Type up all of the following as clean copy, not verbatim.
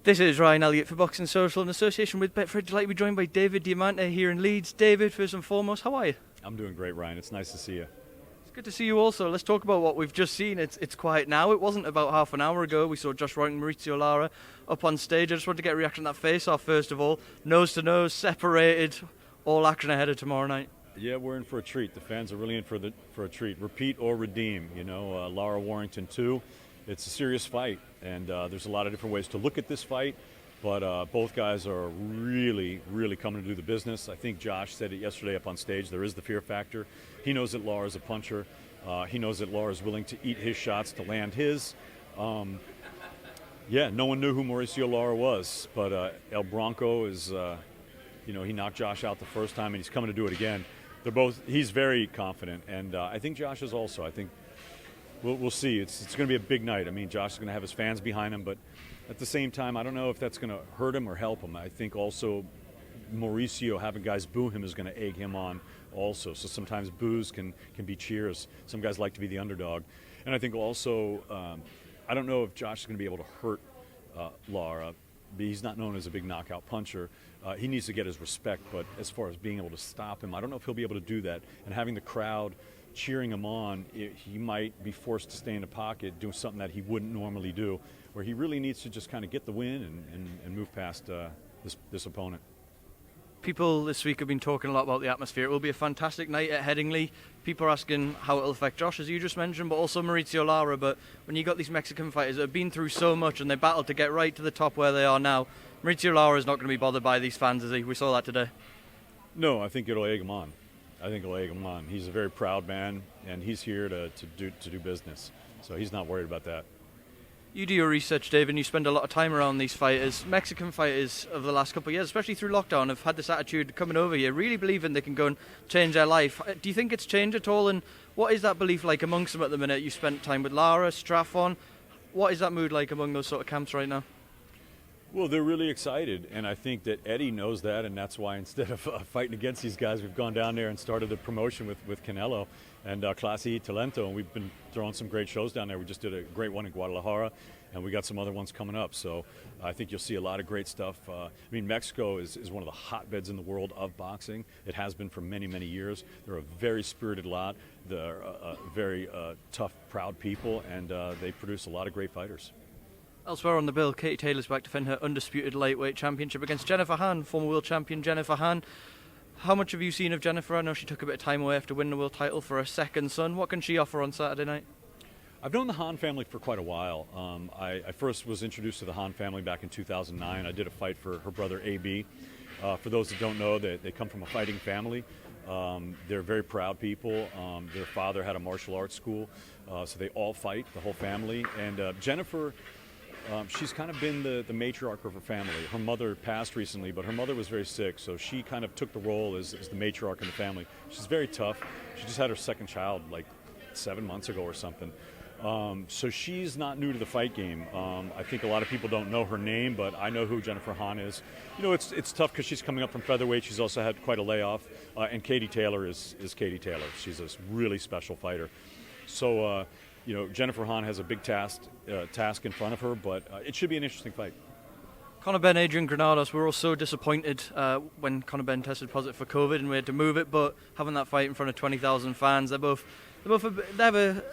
This is Ryan Elliott for Boxing Social in association with Betfred. Delighted to be joined by David Diamante here in Leeds. David, first and foremost, how are you? I'm doing great, Ryan. It's nice to see you. It's good to see you also. Let's talk about what we've just seen. It's quiet now. It wasn't about half an hour ago. We saw Josh Warrington, Maurizio Lara up on stage. I just wanted to get a reaction to that face-off first of all. Nose to nose, separated, all action ahead of tomorrow night. Yeah, we're in for a treat. The fans are really in for a treat. Repeat or redeem. You know, Lara-Warrington too. It's a serious fight, and there's a lot of different ways to look at this fight. But both guys are really, really coming to do the business. I think Josh said it yesterday up on stage. There is the fear factor. He knows that Lara's a puncher. He knows that Lara's willing to eat his shots to land his. Yeah, no one knew who Mauricio Lara was, but El Bronco is, he knocked Josh out the first time, and he's coming to do it again. He's very confident, and I think Josh is also. I think we'll see. It's going to be a big night. I mean, Josh is going to have his fans behind him, but at the same time, I don't know if that's going to hurt him or help him. I think also Mauricio having guys boo him is going to egg him on also. So sometimes boos can be cheers. Some guys like to be the underdog. And I think also, I don't know if Josh is going to be able to hurt Lara. He's not known as a big knockout puncher. He needs to get his respect, but as far as being able to stop him, I don't know if he'll be able to do that. And having the crowd cheering him on, he might be forced to stay in the pocket, doing something that he wouldn't normally do, where he really needs to just kind of get the win and move past this opponent. People this week have been talking a lot about the atmosphere. It will be a fantastic night at Headingley. People are asking how it will affect Josh, as you just mentioned, but also Maurizio Lara. But when you got these Mexican fighters that have been through so much and they battled to get right to the top where they are now, Maurizio Lara is not going to be bothered by these fans, is he? We saw that today. No, I think it'll egg him on. He's a very proud man, and he's here to do business. So he's not worried about that. You do your research, Dave, and you spend a lot of time around these fighters. Mexican fighters of the last couple of years, especially through lockdown, have had this attitude coming over here, really believing they can go and change their life. Do you think it's changed at all, and what is that belief like amongst them at the minute? You spent time with Lara, Straffon. What is that mood like among those sort of camps right now? Well, they're really excited, and I think that Eddie knows that, and that's why instead of fighting against these guys, we've gone down there and started a promotion with Canelo and Clase y Talento, and we've been throwing some great shows down there. We just did a great one in Guadalajara, and we got some other ones coming up. So I think you'll see a lot of great stuff. Mexico is one of the hotbeds in the world of boxing. It has been for many, many years. They're a very spirited lot. They're very tough, proud people, and they produce a lot of great fighters. Elsewhere on the bill, Katie Taylor's back to defend her undisputed lightweight championship against Jennifer Han, former world champion Jennifer Han. How much have you seen of Jennifer? I know she took a bit of time away after winning the world title for her second son. What can she offer on Saturday night? I've known the Han family for quite a while. I first was introduced to the Han family back in 2009. I did a fight for her brother AB. For those that don't know, they come from a fighting family. They're very proud people. Their father had a martial arts school, so they all fight, the whole family. And Jennifer, she's kind of been the matriarch of her family. Her mother passed recently, but her mother was very sick, so she kind of took the role as the matriarch in the family. She's very tough. She just had her second child like 7 months ago or something. So she's not new to the fight game. I think a lot of people don't know her name, but I know who Jennifer Han is. You know, it's tough because she's coming up from featherweight. She's also had quite a layoff. And Katie Taylor is Katie Taylor. She's a really special fighter. So, Jennifer Han has a big task in front of her, but it should be an interesting fight. Conor Benn, Benn-Granados, we were all so disappointed when Conor Benn tested positive for COVID and we had to move it, but having that fight in front of 20,000 fans, they have a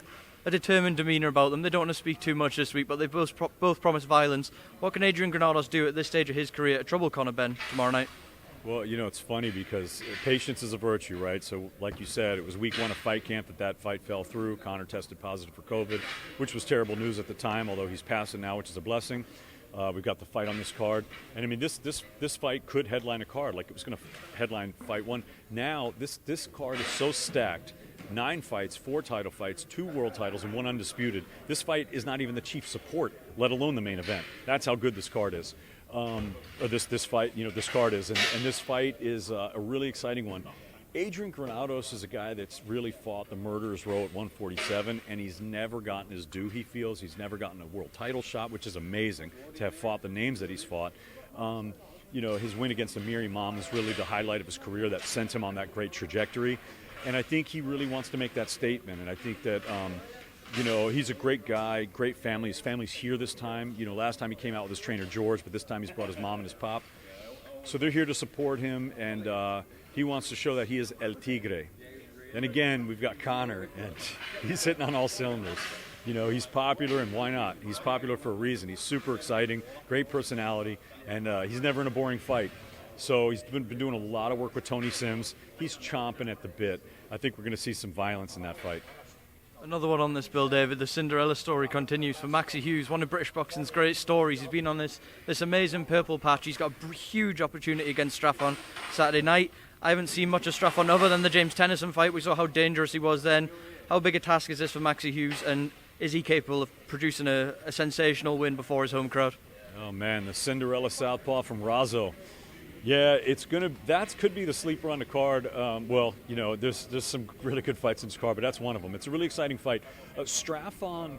determined demeanour about them. They don't want to speak too much this week, but they both promise violence. What can Benn-Granados do at this stage of his career to trouble Conor Benn tomorrow night? Well, it's funny because patience is a virtue, right? So like you said, it was week one of fight camp that fight fell through. Conor tested positive for COVID, which was terrible news at the time, although he's passing now, which is a blessing. We've got the fight on this card. And I mean, this fight could headline a card, like it was going to headline fight one. Now, this card is so stacked. 9 fights, 4 title fights, 2 world titles, and 1 undisputed. This fight is not even the chief support, let alone the main event. That's how good this card is. This card is, and this fight is a really exciting one. Benn-Granados is a guy that's really fought the murderer's row at 147, and he's never gotten his due, he feels. He's never gotten a world title shot, which is amazing to have fought the names that he's fought. His win against Amir Imam was really the highlight of his career that sent him on that great trajectory. And I think he really wants to make that statement, and I think that He's a great guy, great family. His family's here this time. Last time he came out with his trainer George, but this time he's brought his mom and his pop. So they're here to support him, and he wants to show that he is El Tigre. Then again, we've got Connor, and he's hitting on all cylinders. He's popular, and why not? He's popular for a reason. He's super exciting, great personality, and he's never in a boring fight. So he's been doing a lot of work with Tony Sims. He's chomping at the bit. I think we're going to see some violence in that fight. Another one on this bill, David. The Cinderella story continues for Maxi Hughes, one of British boxing's great stories. He's been on this amazing purple patch. He's got a huge opportunity against Straffon Saturday night. I haven't seen much of Straffon other than the James Tennyson fight. We saw how dangerous he was then. How big a task is this for Maxi Hughes, and is he capable of producing a sensational win before his home crowd? Oh man, the Cinderella southpaw from Razzo. Yeah, that could be the sleeper on the card. There's some really good fights in this card, but that's one of them. It's a really exciting fight. Straffon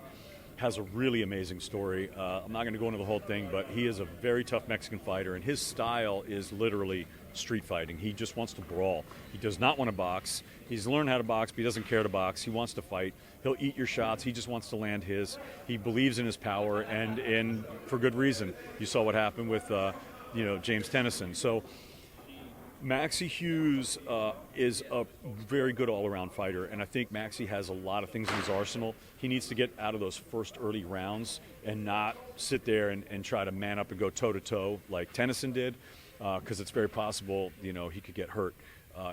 has a really amazing story. I'm not going to go into the whole thing, but he is a very tough Mexican fighter, and his style is literally street fighting. He just wants to brawl. He does not want to box. He's learned how to box, but he doesn't care to box. He wants to fight. He'll eat your shots. He just wants to land his. He believes in his power, and for good reason. You saw what happened with James Tennyson. So Maxi Hughes is a very good all-around fighter, and I think Maxi has a lot of things in his arsenal. He needs to get out of those first early rounds and not sit there and try to man up and go toe-to-toe like Tennyson did, because it's very possible, he could get hurt.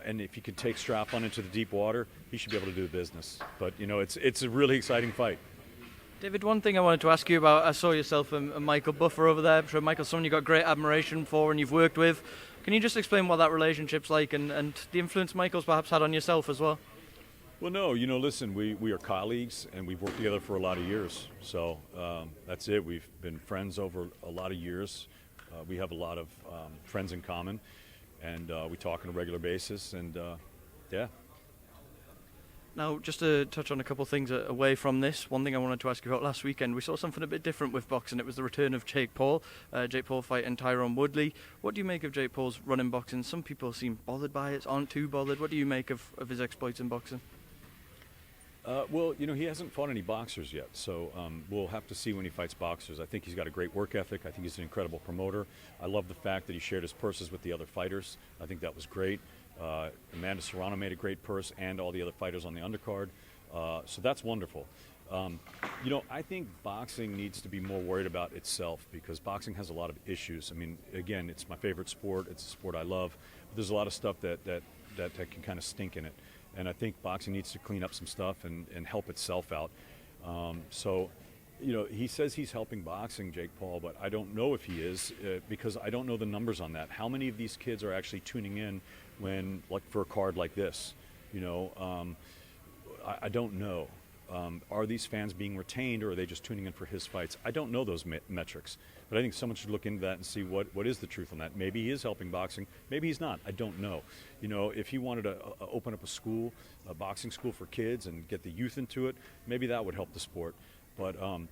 And if he could take Straffon into the deep water, he should be able to do the business. But, it's a really exciting fight. David, one thing I wanted to ask you about, I saw yourself and Michael Buffer over there. I'm sure Michael's someone you've got great admiration for and you've worked with. Can you just explain what that relationship's like and the influence Michael's perhaps had on yourself as well? Well, no, listen, we are colleagues and we've worked together for a lot of years. So that's it. We've been friends over a lot of years. We have a lot of friends in common, and we talk on a regular basis, and yeah. Now, just to touch on a couple of things away from this, one thing I wanted to ask you about last weekend, we saw something a bit different with boxing. It was the return of Jake Paul. Jake Paul fighting Tyrone Woodley. What do you make of Jake Paul's run in boxing? Some people seem bothered by it, aren't too bothered. What do you make of his exploits in boxing? He hasn't fought any boxers yet, so we'll have to see when he fights boxers. I think he's got a great work ethic. I think he's an incredible promoter. I love the fact that he shared his purses with the other fighters. I think that was great. Amanda Serrano made a great purse, and all the other fighters on the undercard. So that's wonderful. I think boxing needs to be more worried about itself, because boxing has a lot of issues. I mean, again, it's my favorite sport. It's a sport I love. But there's a lot of stuff that can kind of stink in it. And I think boxing needs to clean up some stuff and help itself out. He says he's helping boxing, Jake Paul, but I don't know if he is, because I don't know the numbers on that. How many of these kids are actually tuning in for a card like this? I don't know. Are these fans being retained, or are they just tuning in for his fights? I don't know those metrics, but I think someone should look into that and see what is the truth on that. Maybe he is helping boxing, maybe he's not. I don't know. If he wanted to open up a boxing school for kids and get the youth into it, maybe that would help the sport. But I'm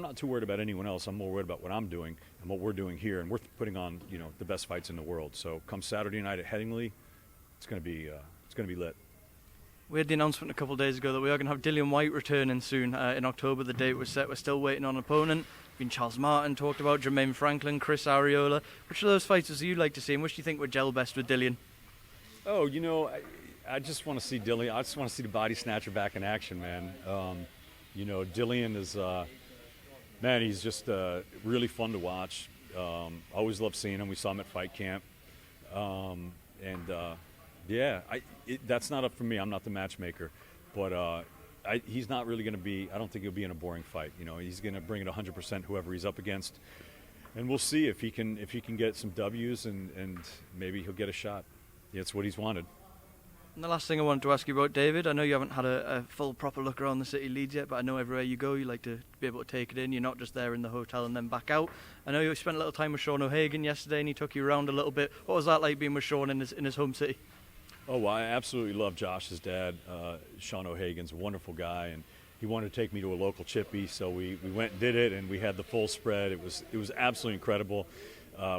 not too worried about anyone else. I'm more worried about what I'm doing and what we're doing here, and we're putting on the best fights in the world. So come Saturday night at Headingley, it's going to be lit. We had the announcement a couple of days ago that we are going to have Dillian Whyte returning soon in October. The date was set. We're still waiting on an opponent. Been Charles Martin talked about, Jermaine Franklin, Chris Arreola. Which of those fighters do you like to see, and which do you think would gel best with Dillian? Oh, I just want to see Dillian. I just want to see the body snatcher back in action, man. Dillian is, he's just really fun to watch. Always love seeing him. We saw him at fight camp. That's not up for me. I'm not the matchmaker. But he's not really going to be, I don't think he'll be in a boring fight. He's going to bring it 100% whoever he's up against. And we'll see if he can get some W's and maybe he'll get a shot. It's what he's wanted. And the last thing I wanted to ask you about, David, I know you haven't had a full proper look around the city of Leeds yet, but I know everywhere you go you like to be able to take it in. You're not just there in the hotel and then back out. I know you spent a little time with Sean O'Hagan yesterday and he took you around a little bit. What was that like being with Sean in his home city? Oh, well, I absolutely love Josh's dad. Sean O'Hagan's a wonderful guy, and he wanted to take me to a local chippy, so we went and did it, and we had the full spread. It was absolutely incredible.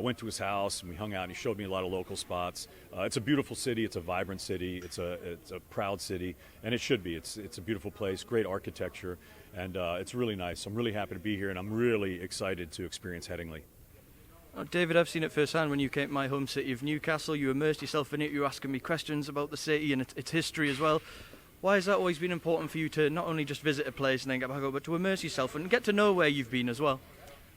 Went to his house and we hung out and he showed me a lot of local spots. It's a beautiful city, it's a vibrant city, it's a proud city, and it should be. It's a beautiful place, great architecture, and it's really nice. I'm really happy to be here and I'm really excited to experience Headingley. David, I've seen it firsthand when you came to my home city of Newcastle. You immersed yourself in it, you were asking me questions about the city and its history as well. Why has that always been important for you to not only just visit a place and then get back home, but to immerse yourself and get to know where you've been as well?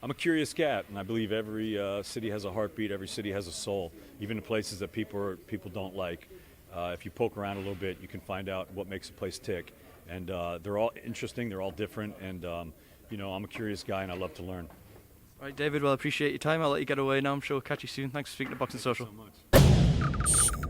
I'm a curious cat, and I believe every city has a heartbeat, every city has a soul, even the places that people don't like. If you poke around a little bit, you can find out what makes a place tick. And they're all interesting, they're all different, and I'm a curious guy and I love to learn. All right, David, well, I appreciate your time. I'll let you get away now. I'm sure we'll catch you soon. Thanks for speaking to Boxing Social. Thank you so much.